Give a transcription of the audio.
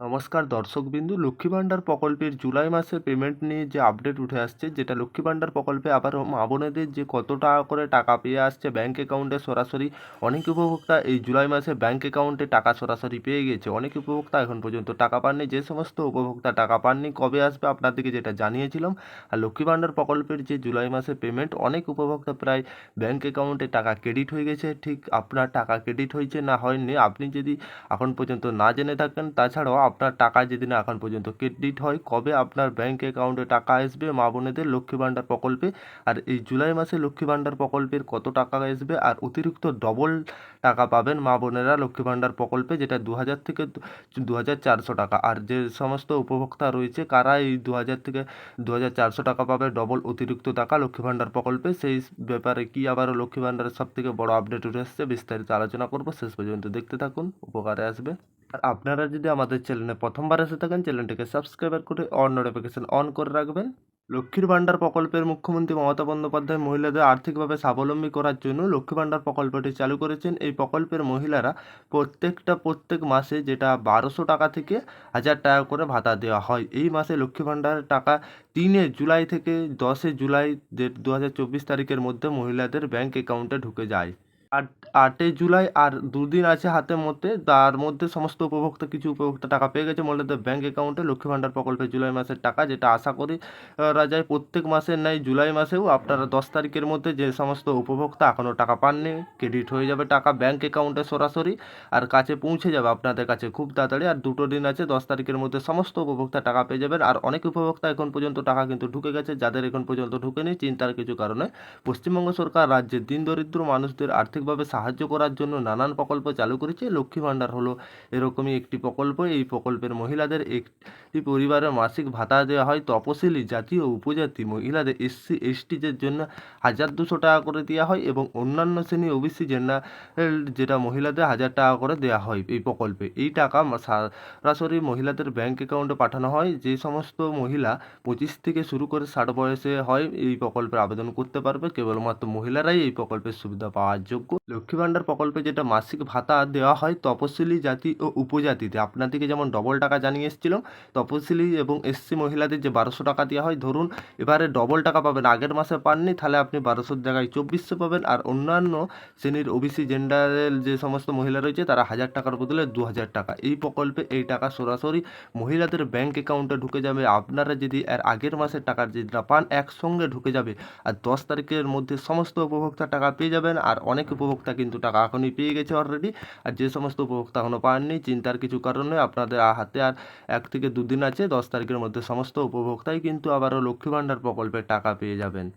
নমস্কার দর্শকবিন্দু, লক্ষ্মী ভাণ্ডার প্রকল্পের জুলাই মাসের পেমেন্ট নিয়ে যে আপডেট উঠে আসছে, যেটা লক্ষ্মী ভাণ্ডার প্রকল্পে আবার মা বোনেদের যে কত টাকা করে টাকা পেয়ে আসছে ব্যাঙ্ক অ্যাকাউন্টে সরাসরি। অনেক উপভোক্তা এই জুলাই মাসে ব্যাঙ্ক অ্যাকাউন্টে টাকা সরাসরি পেয়ে গেছে, অনেক উপভোক্তা এখন পর্যন্ত টাকা পাননি। যে সমস্ত উপভোক্তা টাকা পাননি, কবে আসবে আপনাদেরকে যেটা জানিয়েছিলাম। আর লক্ষ্মী ভাণ্ডার প্রকল্পের যে জুলাই মাসের পেমেন্ট, অনেক উপভোক্তা প্রায় ব্যাঙ্ক অ্যাকাউন্টে টাকা ক্রেডিট হয়ে গেছে। ঠিক আপনার টাকা ক্রেডিট হয়েছে না হয়নি, আপনি যদি এখন পর্যন্ত না জেনে থাকেন, তাছাড়াও আপনার টাকা যদি না এখন পর্যন্ত ক্রেডিট হয়, কবে আপনার ব্যাঙ্ক অ্যাকাউন্টে টাকা আসবে মা বোনেদের লক্ষ্মী ভাণ্ডার প্রকল্পে, আর এই জুলাই মাসে লক্ষ্মী ভাণ্ডার প্রকল্পের কত টাকা আসবে, আর অতিরিক্ত ডবল টাকা পাবেন মা বোনেরা লক্ষ্মী ভাণ্ডার প্রকল্পে, যেটা 2000 থেকে 2400 টাকা। আর যে সমস্ত উপভোক্তা রয়েছে কারা এই 2000 থেকে 2400 টাকা পাবে ডবল অতিরিক্ত টাকা লক্ষ্মী ভাণ্ডার প্রকল্পে, সেই ব্যাপারে কি আবারও লক্ষ্মী ভাণ্ডারের সব থেকে বড় আপডেট উঠে এসছে, বিস্তারিত আলোচনা করব। শেষ পর্যন্ত দেখতে থাকুন, উপকারে আসবে। আর আপনারা যদি আমাদের চ্যানেলে প্রথমবার এসে থাকেন, চ্যানেলটিকে সাবস্ক্রাইব করে অন নোটিফিকেশন অন করে রাখবেন। লক্ষ্মীর ভাণ্ডার প্রকল্পের মুখ্যমন্ত্রী মমতা বন্দ্যোপাধ্যায় মহিলাদের আর্থিকভাবে স্বাবলম্বী করার জন্য লক্ষ্মী ভাণ্ডার প্রকল্পটি চালু করেছেন। এই প্রকল্পের মহিলারা প্রত্যেক মাসে যেটা 1200 টাকা থেকে 1000 টাকা করে ভাতা দেওয়া হয়। এই মাসে লক্ষ্মী ভাণ্ডারের টাকা 3 জুলাই থেকে 10 জুলাই 2024 তারিখের মধ্যে মহিলাদের ব্যাংক অ্যাকাউন্টে ঢুকে যায়। 8 জুলাই আর দুদিন আছে হাতের মধ্যে, তার মধ্যে সমস্ত উপভোক্তা, কিছু উপভোক্তা টাকা পেয়ে গেছে মহিলাদের ব্যাঙ্ক অ্যাকাউন্টে লক্ষ্মী ভাণ্ডার প্রকল্পে জুলাই মাসের টাকা, যেটা আশা করি যায় প্রত্যেক মাসের ন্যায় জুলাই মাসেও আপনারা 10 তারিখের মধ্যে যে সমস্ত উপভোক্তা এখনও টাকা পাননি, ক্রেডিট হয়ে যাবে টাকা ব্যাঙ্ক অ্যাকাউন্টে সরাসরি, আর কাছে পৌঁছে যাবে আপনাদের কাছে খুব তাড়াতাড়ি। আর 2 দিন আছে, 10 তারিখের মধ্যে সমস্ত উপভোক্তা টাকা পেয়ে যাবেন। আর অনেক উপভোক্তা এখন পর্যন্ত টাকা কিন্তু ঢুকে গেছে, যাদের এখন পর্যন্ত ঢুকেনি চিন্তার কিছু কারণে পশ্চিমবঙ্গ সরকার রাজ্যের দিন দরিদ্র মানুষদের আর্থিকভাবে সাহায্য করার জন্য নানান প্রকল্প চালু করেছে। লক্ষ্মী ভাণ্ডার হলো এরকমই একটি প্রকল্প। এই প্রকল্পের মহিলাদের একটি পরিবারের মাসিক ভাতা দেওয়া হয়। তপশিলি জাতি ও উপজাতি মহিলাদের SC STদের জন্য 1200 টাকা করে দেওয়া হয়, এবং অন্যান্য শ্রেণী OBC জেনারেল যেটা মহিলাদের 1000 টাকা করে দেওয়া হয় এই প্রকল্পে। এই টাকা সরাসরি মহিলাদের ব্যাংক অ্যাকাউন্টে পাঠানো হয়। যে সমস্ত মহিলা 25 থেকে শুরু করে 60 বয়সে হয়, এই প্রকল্পে আবেদন করতে পারবে। কেবলমাত্র মহিলারাই এই প্রকল্পের সুবিধা পাওয়ার যোগ্য। লক্ষ্মী ভাণ্ডার প্রকল্পে যেটা মাসিক ভাতা দেওয়া হয় তপশিলি জাতি ও উপজাতিতে, আপনাদেরকে যেমন ডবল টাকা জানিয়ে এসেছিলাম, তপশিলি এবং SC মহিলাদের যে 1200 টাকা দেওয়া হয়, ধরুন এবারে ডবল টাকা পাবেন, আগের মাসে পাননি, তাহলে আপনি 1200 জায়গায় 2400 পাবেন। আর অন্যান্য শ্রেণীর OBC জেনারেল যে সমস্ত মহিলা রয়েছে, তারা 1000 টাকার বদলে 2000 টাকা। এই প্রকল্পে এই টাকা সরাসরি মহিলাদের ব্যাংক অ্যাকাউন্টে ঢুকে যাবে। আপনারা যদি এর আগের মাসের টাকার যেটা পান, একসঙ্গে ঢুকে যাবে। আর 10 তারিখের মধ্যে সমস্ত উপভোক্তা টাকা পেয়ে যাবেন। আর অনেক উপভোক্তা কিন্তু টাকা এখনই পেয়ে গেছে অলরেডি। আর যে সমস্ত উপভোক্তা এখনও পাননি, চিন্তার কিছু কারণে আপনাদের হাতে আর 1 থেকে 2 দিন আছে, 10 তারিখের মধ্যে সমস্ত উপভোক্তাই কিন্তু আবারও লক্ষ্মী ভাণ্ডার প্রকল্পের টাকা পেয়ে যাবেন।